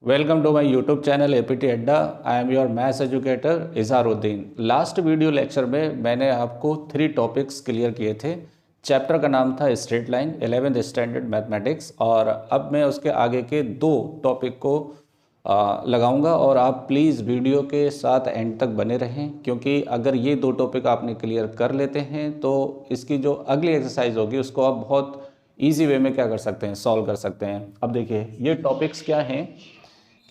Welcome to my YouTube channel APT Adda. I am your maths educator Izharuddin. Last video lecture में मैंने आपको 3 topics clear किए थे। Chapter का नाम था straight line 11th standard mathematics, और अब मैं उसके आगे के 2 टॉपिक को लगाऊंगा और आप प्लीज़ वीडियो के साथ एंड तक बने रहें, क्योंकि अगर ये 2 टॉपिक आपने क्लियर कर लेते हैं तो इसकी जो अगली एक्सरसाइज होगी उसको आप बहुत ईजी वे में क्या कर सकते हैं, सॉल्व कर सकते हैं। अब देखिए ये टॉपिक्स क्या हैं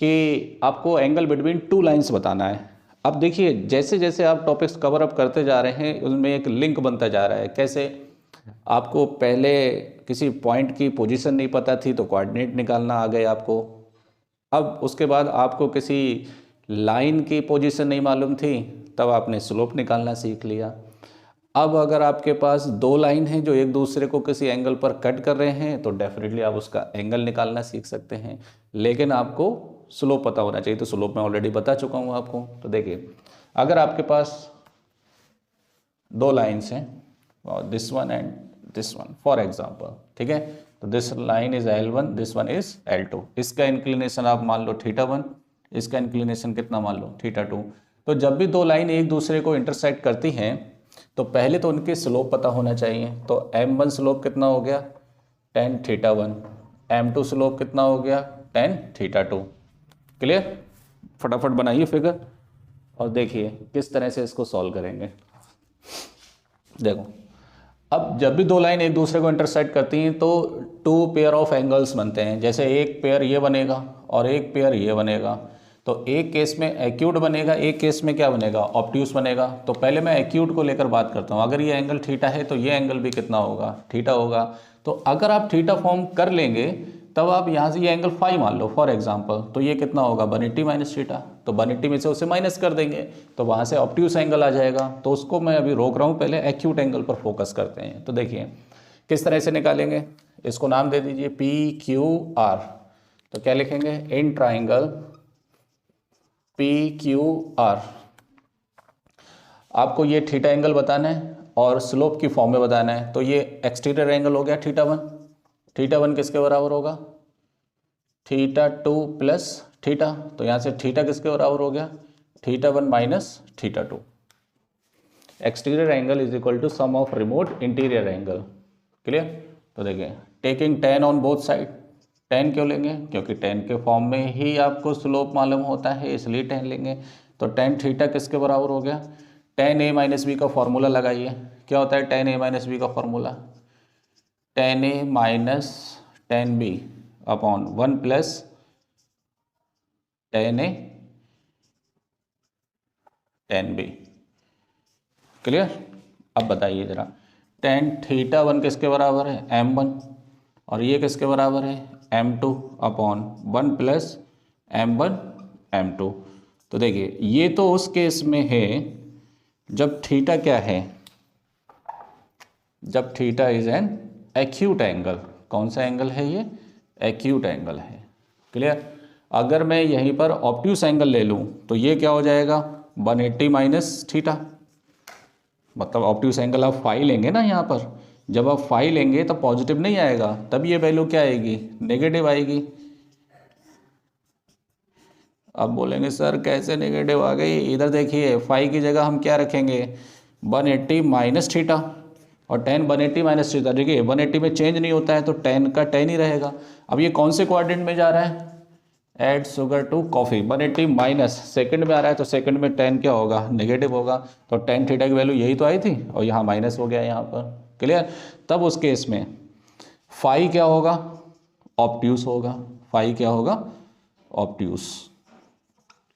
कि आपको एंगल बिटवीन 2 लाइंस बताना है। अब देखिए जैसे जैसे आप टॉपिक्स कवर अप करते जा रहे हैं उसमें एक लिंक बनता जा रहा है। कैसे? आपको पहले किसी पॉइंट की पोजीशन नहीं पता थी तो कोऑर्डिनेट निकालना आ गए आपको। अब उसके बाद आपको किसी लाइन की पोजीशन नहीं मालूम थी, तब आपने स्लोप निकालना सीख लिया। अब अगर आपके पास 2 लाइन हैं जो एक दूसरे को किसी एंगल पर कट कर रहे हैं तो डेफिनेटली आप उसका एंगल निकालना सीख सकते हैं, लेकिन आपको स्लोप पता होना चाहिए। तो स्लोप मैं ऑलरेडी बता चुका हूँ आपको। तो देखिए अगर आपके पास 2 लाइन्स हैं, this one and this one for example, ठीक है, तो this line is L1, this one is L2। इसका इंक्लिनेशन आप मान लो θ1, इसका इंक्लिनेशन कितना मान लो θ2। तो जब भी 2 लाइन एक दूसरे को इंटरसेक्ट करती हैं तो पहले तो उनके स्लोप पता होना चाहिए। तो m1 स्लोप कितना हो गया tan θ1, m2 स्लोप कितना हो गया tan θ2। क्लियर? फटाफट बनाइए फिगर और देखिए किस तरह से इसको सॉल्व करेंगे। देखो अब जब भी 2 लाइन एक दूसरे को इंटरसेक्ट करती हैं तो 2 पेयर ऑफ एंगल्स बनते हैं। जैसे एक पेयर ये बनेगा और एक पेयर ये बनेगा। तो एक केस में एक्यूट बनेगा, एक केस में क्या बनेगा, ऑब्ट्यूस बनेगा। तो पहले मैं एक्यूट को लेकर बात करता हूँ। अगर ये एंगल थीटा है तो ये एंगल भी कितना होगा, थीटा होगा। तो अगर आप थीटा फॉर्म कर लेंगे तब आप यहाँ से ये एंगल फाई मान लो फॉर एग्जांपल, तो ये कितना होगा 180 माइनस थीटा। तो 180 में से उसे माइनस कर देंगे तो वहाँ से ऑब्ट्यूस एंगल आ जाएगा। तो उसको मैं अभी रोक रहा हूँ, पहले एक्यूट एंगल पर फोकस करते हैं। तो देखिए किस तरह से निकालेंगे, इसको नाम दे दीजिए PQR। तो क्या लिखेंगे, इन ट्राइंगल PQR आपको ये थीटा एंगल बताना है और स्लोप की फॉर्म में बताना है। तो ये एक्सटीरियर एंगल हो गया θ1। θ1 किसके बराबर होगा, θ2 प्लस थीटा। तो यहाँ से थीटा किसके बराबर हो गया, θ1 minus θ2। Exterior angle is equal to sum of remote interior angle. Clear? तो देखिए taking tan on both side. tan क्यों लेंगे, क्योंकि tan के फॉर्म में ही आपको स्लोप मालूम होता है, इसलिए tan लेंगे। तो tan थीटा किसके बराबर हो गया, tan a माइनस बी का फॉर्मूला लगाइए। क्या होता है tan a माइनस बी का formula, tan a minus tan b upon 1 plus tan a tan b। Clear? अब बताइए जरा, tan θ1 किसके बराबर है, m1, और ये किसके बराबर है, m2 upon 1 plus m1 m2। तो देखिए ये तो उस केस में है जब थीटा क्या है, जब theta is an acute angle. कौन सा एंगल है ये, एक्यूट एंगल है। क्लियर? अगर मैं यहीं पर ऑब्ट्यूस एंगल ले लूँ तो ये क्या हो जाएगा 180 माइनस थीटा। मतलब ऑब्ट्यूस एंगल आप फाई लेंगे ना, यहाँ पर जब आप फाई लेंगे तो पॉजिटिव नहीं आएगा, तब ये वैल्यू क्या आएगी, नेगेटिव आएगी। अब बोलेंगे सर कैसे नेगेटिव आ गई, इधर देखिए फाई की जगह हम क्या रखेंगे 180 माइनस थीटा, और tan 180 माइनस थीटा। देखिए 180 में चेंज नहीं होता है तो tan का tan ही रहेगा। अब ये कौन से कोऑर्डिनेट में जा रहा है, add sugar to coffee. 180 minus second में आ रहा है तो सेकंड में tan क्या होगा, नेगेटिव होगा। तो tan थीटा की वैल्यू यही तो आई थी और यहाँ माइनस हो गया यहाँ पर। क्लियर? तब उस केस में फाई क्या होगा, ऑब्ट्यूस होगा। फाई क्या होगा, ऑब्ट्यूस।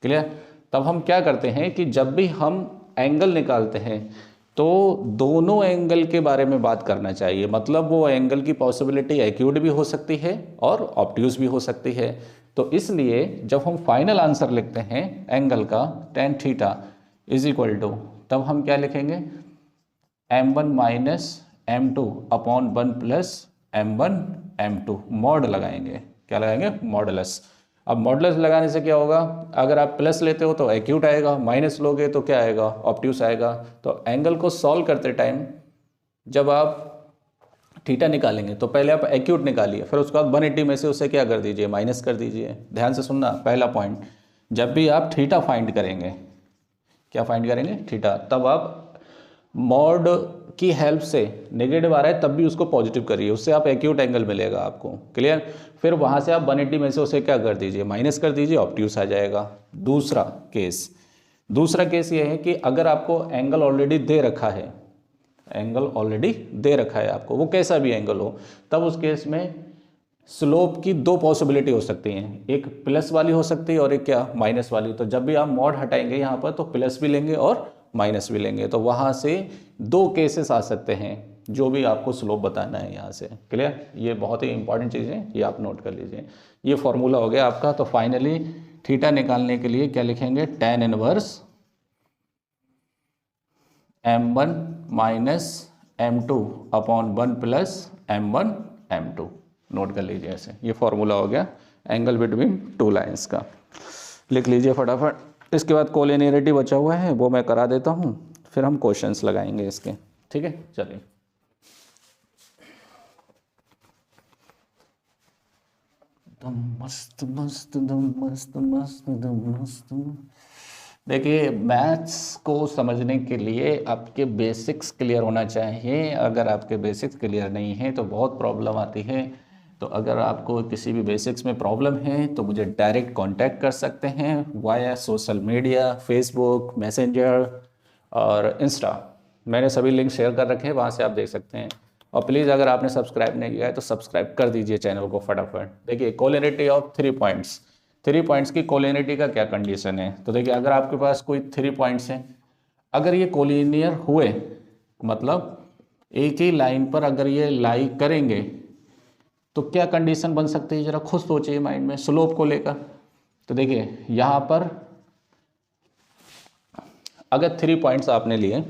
क्लियर? तब हम क्या करते हैं कि जब भी हम एंगल निकालते हैं तो दोनों एंगल के बारे में बात करना चाहिए। मतलब वो एंगल की पॉसिबिलिटी एक्यूट भी हो सकती है और ऑब्ट्यूस भी हो सकती है। तो इसलिए जब हम फाइनल आंसर लिखते हैं एंगल का tan theta is equal to, तब हम क्या लिखेंगे m1 minus m2 upon 1 plus m1 m2, mod लगाएंगे। क्या लगाएंगे, मॉडुलस। अब मॉडुलस लगाने से क्या होगा, अगर आप प्लस लेते हो तो एक्यूट आएगा, माइनस लोगे तो क्या आएगा, ऑब्ट्यूस आएगा। तो एंगल को सॉल्व करते टाइम जब आप थीटा निकालेंगे तो पहले आप एक्यूट निकालिए, फिर उसके बाद 180 में से उसे क्या कर दीजिए, माइनस कर दीजिए। ध्यान से सुनना, पहला पॉइंट, जब भी आप थीटा फाइंड करेंगे, क्या फाइंड करेंगे, थीटा, तब आप मॉड की हेल्प से नेगेटिव आ रहा है तब भी उसको पॉजिटिव करिए, उससे आप एक्यूट एंगल मिलेगा आपको, क्लियर। फिर वहाँ से आप 180 में से उसे क्या कर दीजिए, माइनस कर दीजिए, ऑब्ट्यूस आ जाएगा। दूसरा केस ये है कि अगर आपको एंगल ऑलरेडी दे रखा है, एंगल ऑलरेडी दे रखा है आपको, वो कैसा भी एंगल हो, तब उस केस में स्लोप की दो पॉसिबिलिटी हो सकती हैं, एक प्लस वाली हो सकती है और एक क्या, माइनस वाली। तो जब भी आप मॉड हटाएंगे यहाँ पर तो प्लस भी लेंगे और माइनस भी लेंगे, तो वहाँ से दो केसेस आ सकते हैं जो भी आपको स्लोप बताना है यहाँ से, क्लियर। ये बहुत ही इंपॉर्टेंट चीज़ है, ये आप नोट कर लीजिए। ये फॉर्मूला हो गया आपका। तो फाइनली थीटा निकालने के लिए क्या लिखेंगे, tan inverse m1 minus m2 upon 1 plus m1 m2, note कर लीजिए ऐसे। ये फॉर्मूला हो गया एंगल बिटवीन टू लाइंस का, लिख लीजिए फटाफट। इसके बाद कोलिनियरिटी बचा हुआ है, वो मैं करा देता हूँ, फिर हम क्वेश्चंस लगाएंगे इसके, ठीक है। चलिए, मस्त मस्त मस्त मस्त मस्त। देखिए, मैथ्स को समझने के लिए आपके बेसिक्स क्लियर होना चाहिए। अगर आपके बेसिक्स क्लियर नहीं है तो बहुत प्रॉब्लम आती है। तो अगर आपको किसी भी बेसिक्स में प्रॉब्लम है तो मुझे डायरेक्ट कांटेक्ट कर सकते हैं via social media, Facebook, messenger और इंस्टा। मैंने सभी लिंक शेयर कर रखे हैं, वहाँ से आप देख सकते हैं। और प्लीज़ अगर आपने सब्सक्राइब नहीं किया है तो सब्सक्राइब कर दीजिए चैनल को फटाफट। देखिए, कोलिनिटी ऑफ 3 पॉइंट्स, 3 पॉइंट्स की कोलिनिटी का क्या कंडीशन है। तो देखिए, अगर आपके पास कोई 3 पॉइंट्स हैं, अगर ये कोलिनियर हुए, मतलब एक ही लाइन पर अगर ये लाई करेंगे, तो क्या कंडीशन बन सकती है, जरा खुद सोचिए माइंड में स्लोप को लेकर। तो देखिए, यहाँ पर अगर 3 पॉइंट्स आपने लिए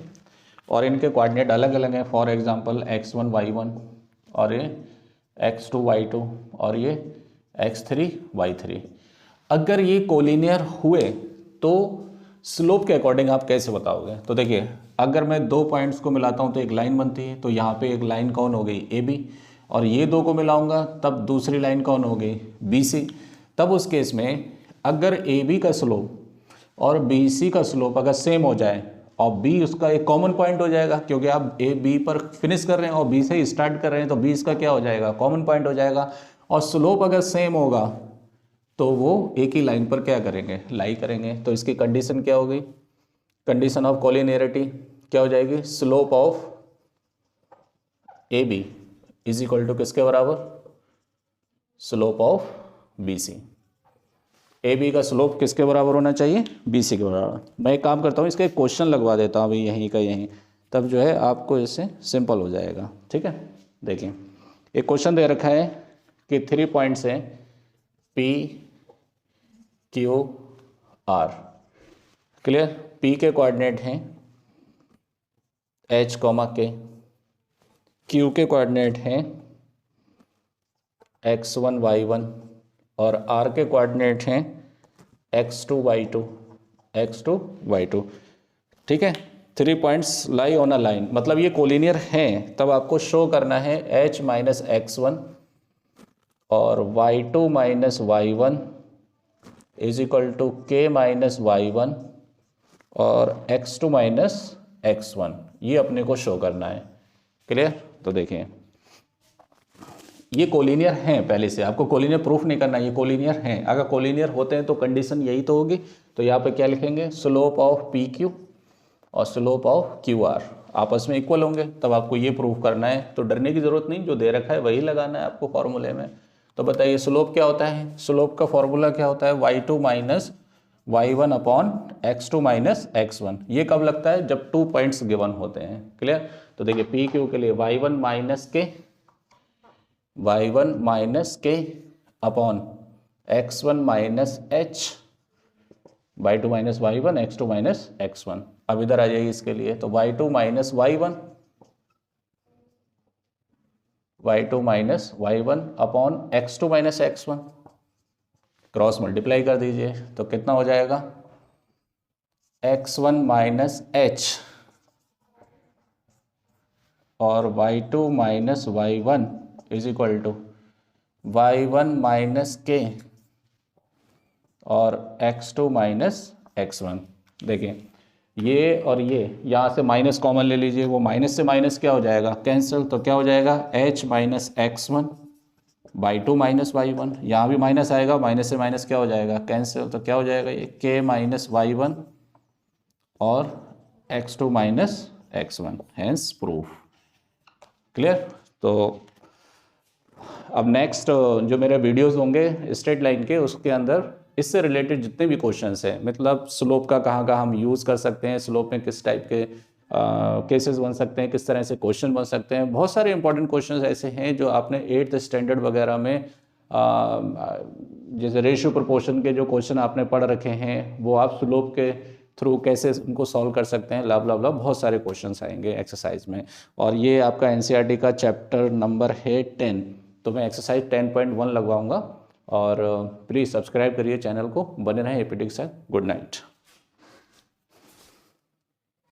और इनके कोऑर्डिनेट अलग अलग हैं, फॉर एग्जांपल x1 y1 और ये x2 y2 और ये x3 y3, अगर ये कोलिनियर हुए तो स्लोप के अकॉर्डिंग आप कैसे बताओगे। तो देखिए, अगर मैं 2 पॉइंट्स को मिलाता हूँ तो एक लाइन बनती है, तो यहाँ पे एक लाइन कौन हो गई, AB, और ये दो को मिलाऊंगा तब दूसरी लाइन कौन हो गई, BC। तब उस केस में अगर AB का स्लोप और BC का स्लोप अगर सेम हो जाए और B उसका एक कॉमन पॉइंट हो जाएगा, क्योंकि आप AB पर फिनिश कर रहे हैं और B से स्टार्ट कर रहे हैं, तो B इसका क्या हो जाएगा, कॉमन पॉइंट हो जाएगा। और स्लोप अगर सेम होगा तो वो एक ही लाइन पर क्या करेंगे, लाई करेंगे। तो इसकी कंडीशन क्या होगी, कंडीशन ऑफ कोलिनियरिटी क्या हो जाएगी, slope of AB is equal to किसके बराबर, स्लोप ऑफ BC। AB का स्लोप किसके बराबर होना चाहिए, BC के बराबर। मैं एक काम करता हूँ, इसका एक क्वेश्चन लगवा देता हूँ अभी यहीं का यहीं, तब जो है आपको इससे सिंपल हो जाएगा, ठीक है। देखिए, एक क्वेश्चन दे रखा है कि 3 पॉइंट्स हैं P Q R, clear. P के कोऑर्डिनेट हैं H, K, Q के कोऑर्डिनेट हैं x1 y1 और R के कोऑर्डिनेट हैं x2 y2, ठीक है। 3 points lie on a line, मतलब ये कोलिनियर हैं, तब आपको शो करना है H माइनस x1 और y2 minus y1 is equal to K minus y1 और x2 माइनस x1, ये अपने को शो करना है, क्लियर। तो देखिए, ये कोलिनियर हैं, पहले से आपको कोलिनियर प्रूफ नहीं करना, ये कोलिनियर हैं। अगर कोलिनियर होते हैं तो कंडीशन यही तो होगी। तो यहाँ पे क्या लिखेंगे, स्लोप ऑफ PQ और स्लोप ऑफ QR आपस में इक्वल होंगे, तब आपको ये प्रूफ करना है। तो डरने की जरूरत नहीं, जो दे रखा है वही लगाना है आपको फॉर्मूले में। तो बताइए, स्लोप क्या होता है, स्लोप का फॉर्मूला क्या होता है, y2 minus y1 upon x2 minus x1। ये कब लगता है, जब 2 पॉइंट्स गिवन होते हैं, क्लियर। तो देखिए, PQ के लिए y1 माइनस के upon x1 minus h, y2 minus y1, x2 minus x1। अब इधर आ जाइए इसके लिए, तो y2 minus y1 upon x2 minus x1, cross multiply कर दीजिए तो कितना हो जाएगा, x1 माइनस h और y2 minus y1 is equal to y1 minus K और x2 माइनस x1। देखिए ये और ये यहाँ से माइनस कॉमन ले लीजिए, वो माइनस से माइनस क्या हो जाएगा, कैंसिल। तो क्या हो जाएगा h minus x1 by 2 minus y1, यहाँ भी माइनस आएगा, माइनस से माइनस क्या हो जाएगा, कैंसिल। तो क्या हो जाएगा ये k माइनस y1 और x2 minus x1, hence proof. Clear. तो अब नेक्स्ट जो मेरे वीडियोस होंगे स्ट्रेट लाइन के, उसके अंदर इससे रिलेटेड जितने भी क्वेश्चंस हैं, मतलब स्लोप का कहाँ कहाँ हम यूज़ कर सकते हैं, स्लोप में किस टाइप के केसेस बन सकते हैं, किस तरह से क्वेश्चन बन सकते हैं, बहुत सारे इंपॉर्टेंट क्वेश्चंस ऐसे हैं जो आपने 8th स्टैंडर्ड वगैरह में जैसे रेशियो प्रोपोर्शन के जो क्वेश्चन आपने पढ़ रखे हैं, वो आप स्लोप के थ्रू कैसे उनको सॉल्व कर सकते हैं, लाभ लाभ लाभ बहुत सारे क्वेश्चंस आएंगे एक्सरसाइज में। और ये आपका एनसीईआरटी का चैप्टर नंबर है 10, तो मैं एक्सरसाइज 10.1 लगवाऊंगा। और प्लीज़ सब्सक्राइब करिए चैनल को, बने रहें एपीटी के साथ। Good night.